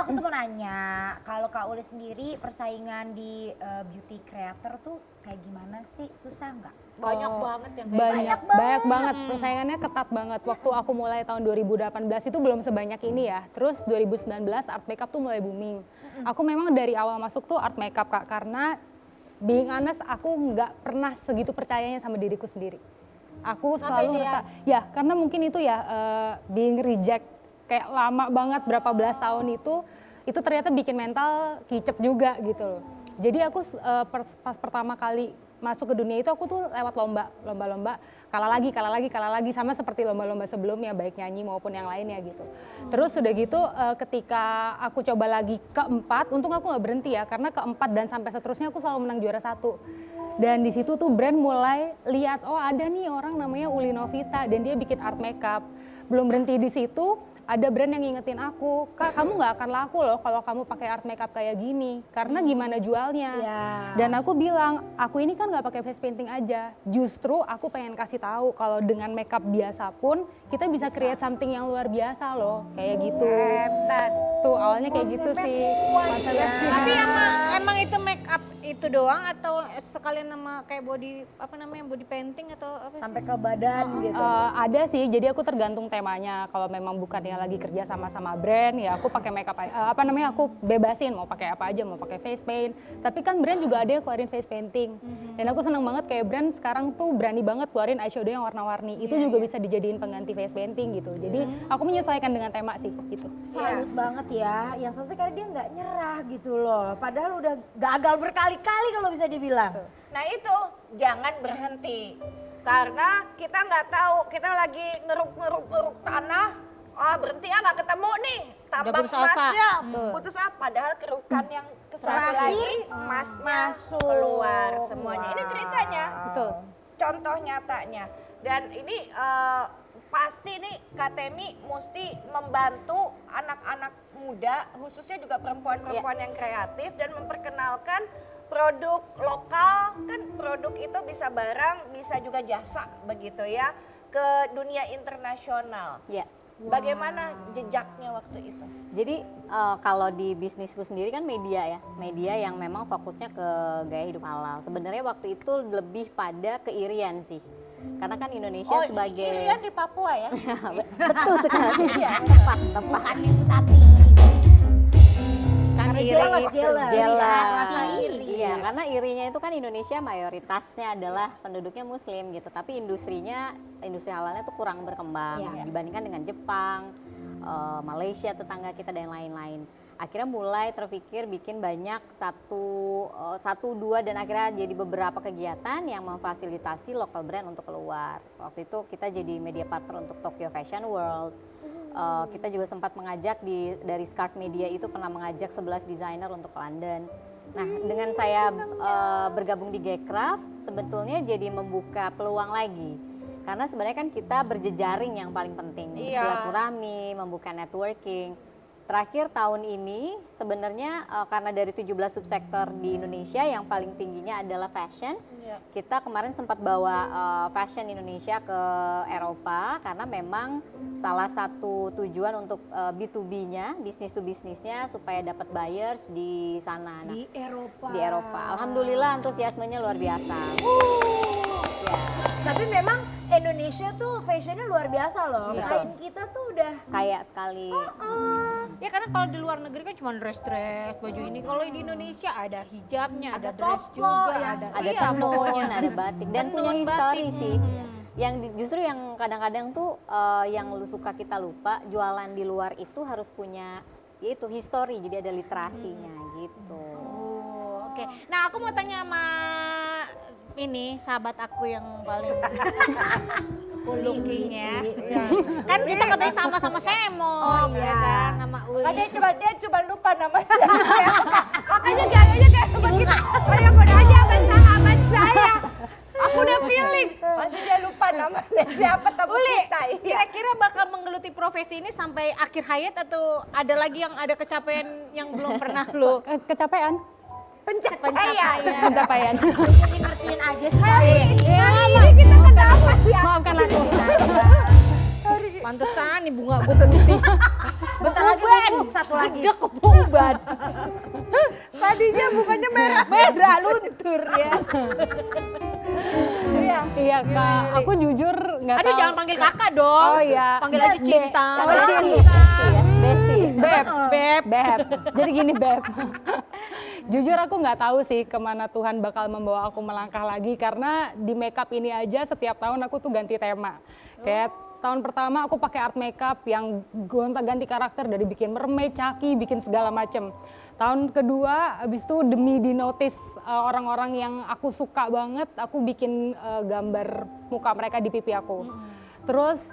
aku tuh mau nanya, kalau Kak Uli sendiri persaingan di beauty creator tuh kayak gimana sih? Susah nggak? Banyak banget yang kayak Banyak banget, persaingannya ketat banget. Waktu aku mulai tahun 2018 itu belum sebanyak ini ya. Terus 2019 art makeup tuh mulai booming. Aku memang dari awal masuk tuh art makeup Kak, karena being honest aku nggak pernah segitu percayanya sama diriku sendiri. Aku selalu ngerasa, ya karena mungkin itu ya being reject kayak lama banget berapa belas tahun itu ternyata bikin mental kicep juga gitu loh. Jadi aku pas pertama kali masuk ke dunia itu aku tuh lewat lomba kalah lagi sama seperti lomba-lomba sebelumnya baik nyanyi maupun yang lainnya gitu. Terus udah gitu ketika aku coba lagi keempat, untung aku nggak berhenti ya karena keempat dan sampai seterusnya aku selalu menang juara 1. Dan di situ tuh brand mulai lihat oh ada nih orang namanya Uli Novita dan dia bikin art makeup. Belum berhenti di situ, ada brand yang ngingetin aku, Kak kamu nggak akan laku loh kalau kamu pakai art makeup kayak gini, karena gimana jualnya. Dan aku bilang, aku ini kan nggak pakai face painting aja, justru aku pengen kasih tahu kalau dengan makeup biasa pun kita bisa create something yang luar biasa loh, kayak gitu. hebat. Tuh awalnya kayak gitu sih. Konsepnya. Tapi emang itu make up itu doang atau sekalian nama kayak body painting atau apa? Sampai ke badan gitu. Ada sih, jadi aku tergantung temanya. Kalau memang bukannya lagi kerja sama brand, ya aku pakai makeup aku bebasin mau pakai apa aja, mau pakai face paint. Tapi kan brand juga ada yang keluarin face painting. Dan aku seneng banget kayak brand sekarang tuh berani banget keluarin eyeshadow yang warna-warni. Itu juga bisa dijadiin pengganti face painting gitu. Jadi aku menyesuaikan dengan tema sih gitu. Salut banget ya, yang satu karena dia nggak nyerah gitu loh. Padahal udah gagal berkali-kali kalau bisa dibilang. Nah itu jangan berhenti karena kita nggak tahu kita lagi ngeruk tanah, berhenti ya nggak ketemu nih tambang emasnya, putus asa. Padahal kerukan yang kesana lagi emas masuk keluar semuanya. Ini ceritanya, Betul. contoh nyatanya. Dan ini pasti nih Kak Temi mesti membantu anak-anak muda, khususnya juga perempuan-perempuan yang kreatif dan memperkenalkan produk lokal. Kan produk itu bisa barang, bisa juga jasa begitu ya, ke dunia internasional. Ya. Bagaimana jejaknya waktu itu? Jadi kalau di bisnisku sendiri kan media ya, media yang memang fokusnya ke gaya hidup halal. Sebenarnya waktu itu lebih pada keirian sih, karena kan Indonesia sebagai Irian di Papua ya? betul sekali, tepat. Bukan itu tapi. Kan Jelas. rasa iri. Iya, karena irinya itu kan Indonesia mayoritasnya adalah penduduknya Muslim gitu, tapi industri halalnya tuh kurang berkembang dibandingkan dengan Jepang, Malaysia tetangga kita dan lain-lain. Akhirnya mulai terpikir bikin banyak satu dua dan akhirnya jadi beberapa kegiatan yang memfasilitasi local brand untuk keluar. Waktu itu kita jadi media partner untuk Tokyo Fashion World. Kita juga sempat mengajak dari Scarf Media itu pernah mengajak 11 desainer untuk ke London. Nah, dengan saya bergabung di Gcraft sebetulnya jadi membuka peluang lagi. Karena sebenarnya kan kita berjejaring yang paling penting, silaturahmi, membuka networking. Terakhir tahun ini sebenarnya karena dari 17 subsektor di Indonesia yang paling tingginya adalah fashion. Kita kemarin sempat bawa fashion Indonesia ke Eropa karena memang salah satu tujuan untuk B2B-nya, bisnis to bisnisnya supaya dapat buyers di sana. Nah, Di Eropa. Alhamdulillah antusiasmenya luar biasa. Ya. Tapi memang Indonesia tuh fashionnya luar biasa loh. Betul. Kain kita tuh udah Kayak sekali. Ya karena kalau di luar negeri kan cuma dress baju ini. Kalau di Indonesia ada hijabnya, ada dress toko, juga, ya. Ada tenun, ada batik dan punya Tenun, histori batik. sih. Yang justru yang kadang-kadang tuh yang suka kita lupa, jualan di luar itu harus punya yaitu histori, jadi ada literasinya gitu. Oke. Nah, aku mau tanya sama ini sahabat aku yang paling cool looking ya. Kan kita katanya sama-sama semok, ya kan, nama Uli. dia coba lupa namanya siapa. Makanya gayanya kayak teman kita. Saya mau nanya sama sahabat saya. Aku udah feeling. Masih dia lupa namanya siapa teman Uli, kita. Iya. kira-kira bakal menggeluti profesi ini sampai akhir hayat atau ada lagi yang ada kecapean yang belum pernah lo Kecapean? Pencapaian. Ngertiin aja sih. Iya, Ini kita kenapa sih? Maafkan aku. Pantesan nih bunga gue putih. Bentar lagi Bu, satu lagi. Gede keuban. Tadinya bunganya merah. Merah luntur ya. Iya. Iya Kak, aku jujur nggak Aduh tahu. jangan panggil kakak dong. Oh iya. Panggil aja Cinta. Oh, Besti, Cinta. besti ya, besti. Beb, beb. Jadi gini Beb. Jujur aku nggak tahu sih kemana Tuhan bakal membawa aku melangkah lagi karena di makeup ini aja setiap tahun aku tuh ganti tema. Kayak tahun pertama aku pakai art makeup yang gonta-ganti karakter dari bikin mermaid, Chucky, bikin segala macem. Tahun kedua abis itu demi di notice orang-orang yang aku suka banget, aku bikin gambar muka mereka di pipi aku. Terus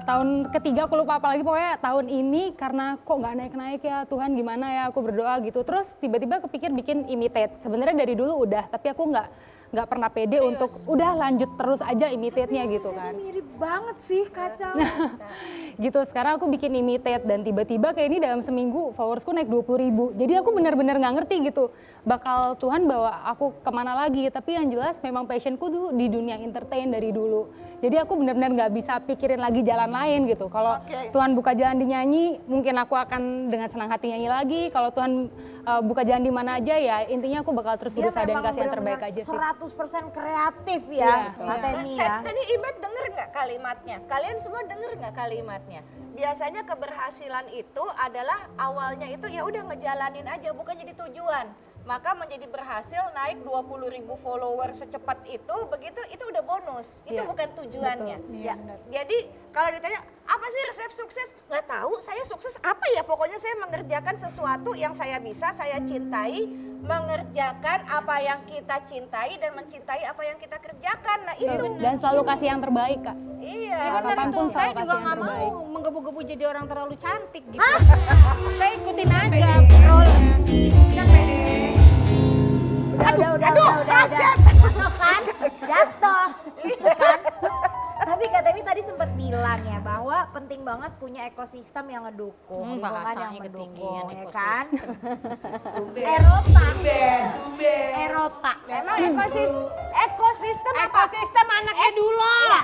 tahun ketiga aku lupa apa lagi, pokoknya tahun ini karena kok nggak naik-naik ya Tuhan gimana ya, aku berdoa gitu. Terus tiba-tiba kepikir bikin imitate. Sebenarnya dari dulu udah, tapi aku nggak pernah pede untuk udah lanjut terus aja imitate-nya gitu kan. Mirip banget sih kacau. Gitu, sekarang aku bikin imitate dan tiba-tiba kayak ini dalam seminggu followersku naik 20.000. Jadi aku benar-benar nggak ngerti gitu bakal Tuhan bawa aku kemana lagi. Tapi yang jelas memang passionku tuh di dunia entertain dari dulu. Jadi aku benar-benar nggak bisa pikirin lagi jalan lain gitu. Kalau Tuhan buka jalan di nyanyi, mungkin aku akan dengan senang hati nyanyi lagi. Kalau Tuhan buka jalan di mana aja ya intinya aku bakal terus berusaha dan kasih yang terbaik aja sih. 100% kreatif Iya, ya, Atemi ya. Tadi Ibet denger nggak kalimatnya? Kalian semua denger nggak kalimatnya? Biasanya keberhasilan itu adalah awalnya itu ya udah ngejalanin aja, bukan jadi tujuan. Maka menjadi berhasil naik 20.000 follower secepat itu, begitu itu udah bonus. Itu Iya, bukan tujuannya. betul. Ya. Iya, benar. Jadi kalau ditanya apa sih resep sukses? Nggak tahu, saya sukses apa ya? Pokoknya saya mengerjakan sesuatu yang saya bisa, saya cintai, mengerjakan apa yang kita cintai dan mencintai apa yang kita kerjakan. Nah itu. Dan selalu kasih yang terbaik Kak. Iya. Harapan pun Saya selalu juga kasih yang nggak terbaik. mau menggebu-gebu jadi orang terlalu cantik gitu. Saya ikutin aja rollernya. Udah. Jatuh kan? Jatuh. Kan? Tapi Kak Temi tadi sempat bilang ya bahwa penting banget punya ekosistem yang ngedukung, lingkungan yang bahasanya mendukung, ketinggian ya kan? Eropa. Memang ekosistem apa? Ekosistem anaknya dulu. Iya,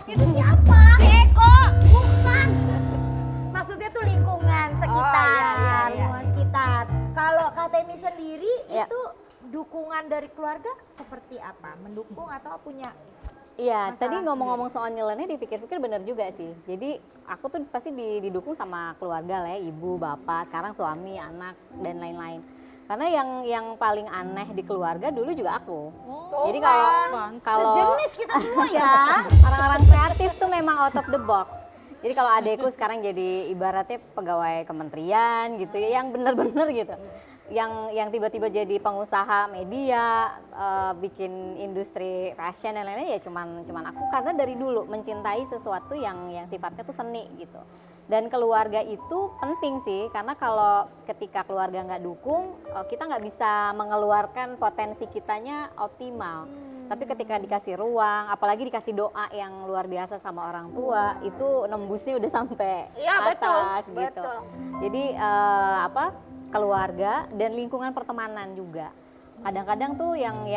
Itu siapa? Si Eko. Bukan. Maksudnya tuh lingkungan sekitar, iya. lingkungan sekitar. Kalau Kak Temi sendiri Iya. itu dukungan dari keluarga seperti apa? Mendukung atau punya? Iya, Masalah tadi ngomong-ngomong soal nyeleneh dipikir-pikir bener juga sih. Jadi aku tuh pasti didukung sama keluarga lah ya, ibu, bapak, sekarang suami, anak, dan lain-lain. Karena yang paling aneh di keluarga dulu juga aku. Jadi kalau Sejenis kita semua ya. orang-orang kreatif tuh memang out of the box. Jadi kalau adekku sekarang jadi ibaratnya pegawai kementerian gitu ya, yang bener-bener gitu. Yang tiba-tiba jadi pengusaha media, bikin industri fashion dan lain-lain ya cuman aku karena dari dulu mencintai sesuatu yang sifatnya tuh seni gitu. Dan keluarga itu penting sih karena kalau ketika keluarga nggak dukung, kita nggak bisa mengeluarkan potensi kitanya optimal. Tapi ketika dikasih ruang, apalagi dikasih doa yang luar biasa sama orang tua, itu nembusnya udah sampai Iya, atas betul, gitu. betul. Jadi keluarga dan lingkungan pertemanan juga. Kadang-kadang tuh yang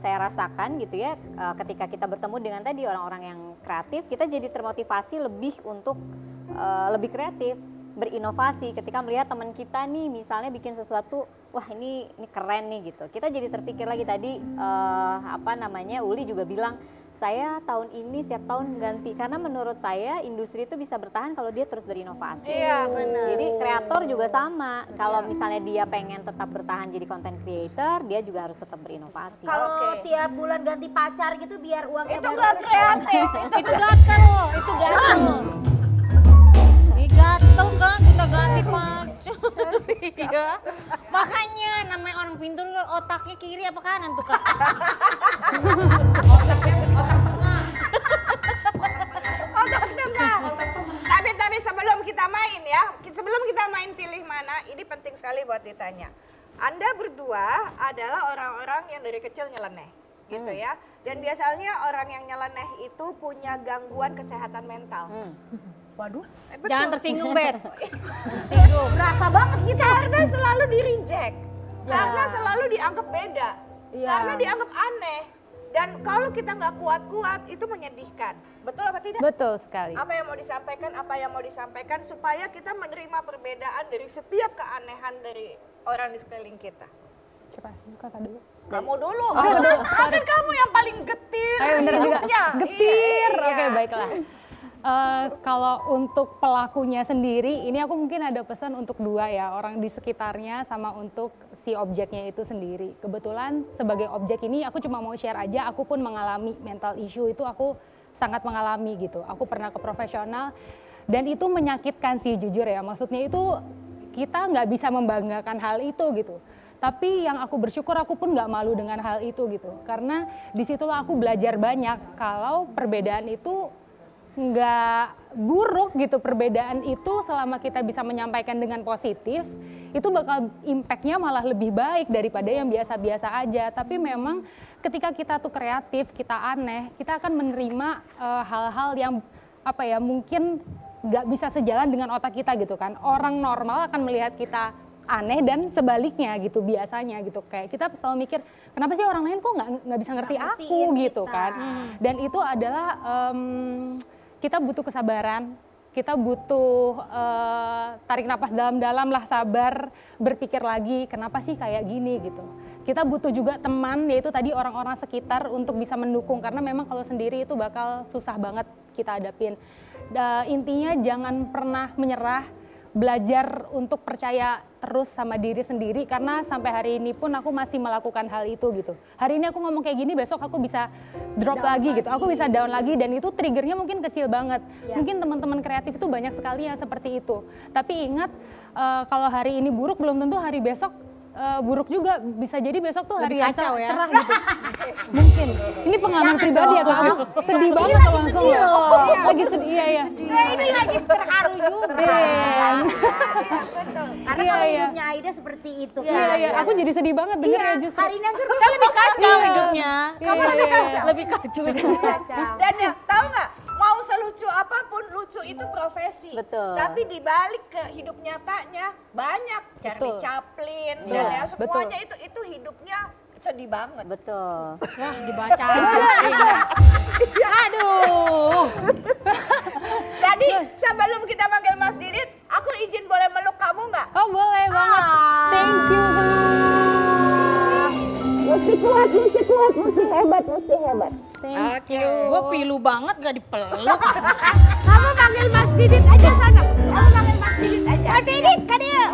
saya rasakan gitu ya, ketika kita bertemu dengan tadi orang-orang yang kreatif, kita jadi termotivasi lebih untuk lebih kreatif, berinovasi. Ketika melihat teman kita nih misalnya bikin sesuatu, wah ini keren nih gitu. Kita jadi terpikir lagi tadi Uli juga bilang, saya tahun ini setiap tahun ganti karena menurut saya industri itu bisa bertahan kalau dia terus berinovasi. Iya, benar. Jadi kreator juga sama. Kalau misalnya dia pengen tetap bertahan jadi content creator, dia juga harus tetap berinovasi. Kalau tiap bulan ganti pacar gitu biar uangnya Itu baru nggak terus. kreatif. Itu gatel loh, itu gatel. Ini gatel kan kita ganti pacar. Iya. Makanya namanya orang pintar otaknya kiri apa kanan tuh Kak? Otak tengah. Tapi sebelum kita main pilih mana, ini penting sekali buat ditanya. Anda berdua adalah orang-orang yang dari kecil nyeleneh, gitu ya. Dan biasanya orang yang nyeleneh itu punya gangguan kesehatan mental. Waduh. Betul. Jangan tersinggung, Bet. Berasa banget gitu. Karena selalu di reject, karena selalu dianggap beda, Iya. karena dianggap aneh. Dan kalau kita nggak kuat-kuat itu menyedihkan. Betul apa tidak? Betul sekali. Apa yang mau disampaikan supaya kita menerima perbedaan dari setiap keanehan dari orang di sekeliling kita. Coba kakak dulu. Kamu dulu. Oh, dulu. Kan kamu yang paling getir Bener juga. hidupnya. Getir. Iya. Oke, baiklah. Kalau untuk pelakunya sendiri, ini aku mungkin ada pesan untuk dua ya, orang di sekitarnya sama untuk si objeknya itu sendiri. Kebetulan sebagai objek ini aku cuma mau share aja, aku pun mengalami mental issue itu, aku sangat mengalami gitu. Aku pernah ke profesional dan itu menyakitkan sih jujur ya, maksudnya itu kita nggak bisa membanggakan hal itu gitu. Tapi yang aku bersyukur aku pun nggak malu dengan hal itu gitu. Karena disitulah aku belajar banyak kalau perbedaan itu nggak buruk gitu, perbedaan itu selama kita bisa menyampaikan dengan positif itu bakal impactnya malah lebih baik daripada yang biasa-biasa aja. Tapi memang ketika kita tuh kreatif, kita aneh, kita akan menerima hal-hal yang apa ya mungkin nggak bisa sejalan dengan otak kita gitu kan. Orang normal akan melihat kita aneh dan sebaliknya gitu biasanya gitu, kayak kita selalu mikir kenapa sih orang lain kok nggak bisa ngerti aku gitu kan. Dan itu adalah kita butuh kesabaran, kita butuh tarik napas dalam-dalam lah, sabar, berpikir lagi kenapa sih kayak gini gitu. Kita butuh juga teman, yaitu tadi orang-orang sekitar untuk bisa mendukung, karena memang kalau sendiri itu bakal susah banget kita hadapin. Intinya jangan pernah menyerah, belajar untuk percaya terus sama diri sendiri, karena sampai hari ini pun aku masih melakukan hal itu gitu. Hari ini aku ngomong kayak gini, besok aku bisa drop lagi gitu, aku bisa down lagi, dan itu triggernya mungkin kecil banget. Mungkin teman-teman kreatif itu banyak sekali yang seperti itu. Tapi ingat, kalau hari ini buruk belum tentu hari besok buruk juga, bisa jadi besok tuh hari yang cerah gitu. Mungkin ini pengalaman pribadi ya Kak, aku sedih banget kalau langsung ya. Lagi sedih, iya. Ini lagi terharu juga. Karena Iya, kalau iya. hidupnya Aida seperti itu kan. Iya, aku jadi sedih banget denger ya justru. Hari ini aja kita lebih kacau hidupnya. Kamu lebih kacau. Lebih kacau. Dan ya, tahu nggak? Mau selucu apapun, lucu itu profesi. Betul. Tapi dibalik ke hidup nyatanya banyak. Charlie Betul. Chaplin, Iya, dan ya semuanya betul. itu hidupnya sedih banget. Betul. Ya dibaca. Aduh. Jadi sebelum kita manggil Mas Didit, aku izin boleh meluk kamu nggak? Oh boleh banget, thank you. Thank you. Gue pilu banget gak dipeluk. Kamu panggil Mas Didit aja sana. Kamu panggil Mas Didit aja. Mas Didit kan dia.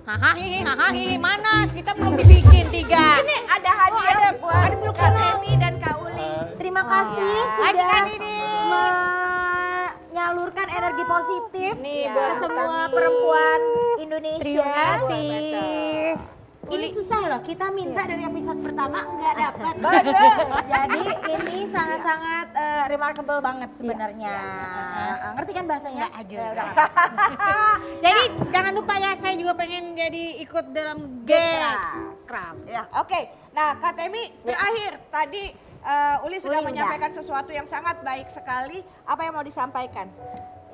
Hahaha, mana? Kita belum dibikin 3. Ini ada hadiah buat Kak Temi dan Kak Uli. Terima kasih sudah Ajukan ini. menyalurkan energi positif Nih, ke buat semua perempuan Indonesia. Terima kasih. Ini susah loh, kita minta dari episode pertama nggak dapat. Jadi ini sangat-sangat remarkable banget sebenarnya. Ngerti kan bahasanya? Ya, udah. Jadi jangan lupa ya, saya juga pengen jadi ikut dalam Craft. Ya, oke. Nah, Kak Temi, terakhir tadi Uli sudah Uli menyampaikan sesuatu yang sangat baik sekali. Apa yang mau disampaikan?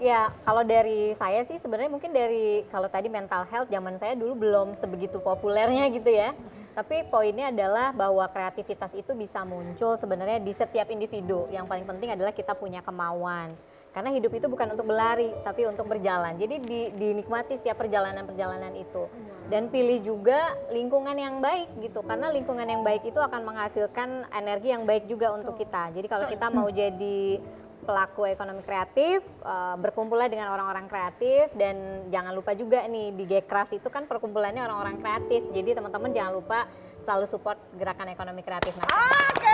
Ya, kalau dari saya sih sebenarnya mungkin dari kalau tadi mental health zaman saya dulu belum sebegitu populernya gitu ya. Tapi poinnya adalah bahwa kreativitas itu bisa muncul sebenarnya di setiap individu. Yang paling penting adalah kita punya kemauan. Karena hidup itu bukan untuk berlari, tapi untuk berjalan. Jadi dinikmati setiap perjalanan-perjalanan itu. Dan pilih juga lingkungan yang baik gitu. Karena lingkungan yang baik itu akan menghasilkan energi yang baik juga untuk kita. Jadi kalau kita mau jadi pelaku ekonomi kreatif, berkumpullah dengan orang-orang kreatif, dan jangan lupa juga nih di Gcraft itu kan perkumpulannya orang-orang kreatif. Jadi teman-teman jangan lupa selalu support gerakan ekonomi kreatif nasional. Oke.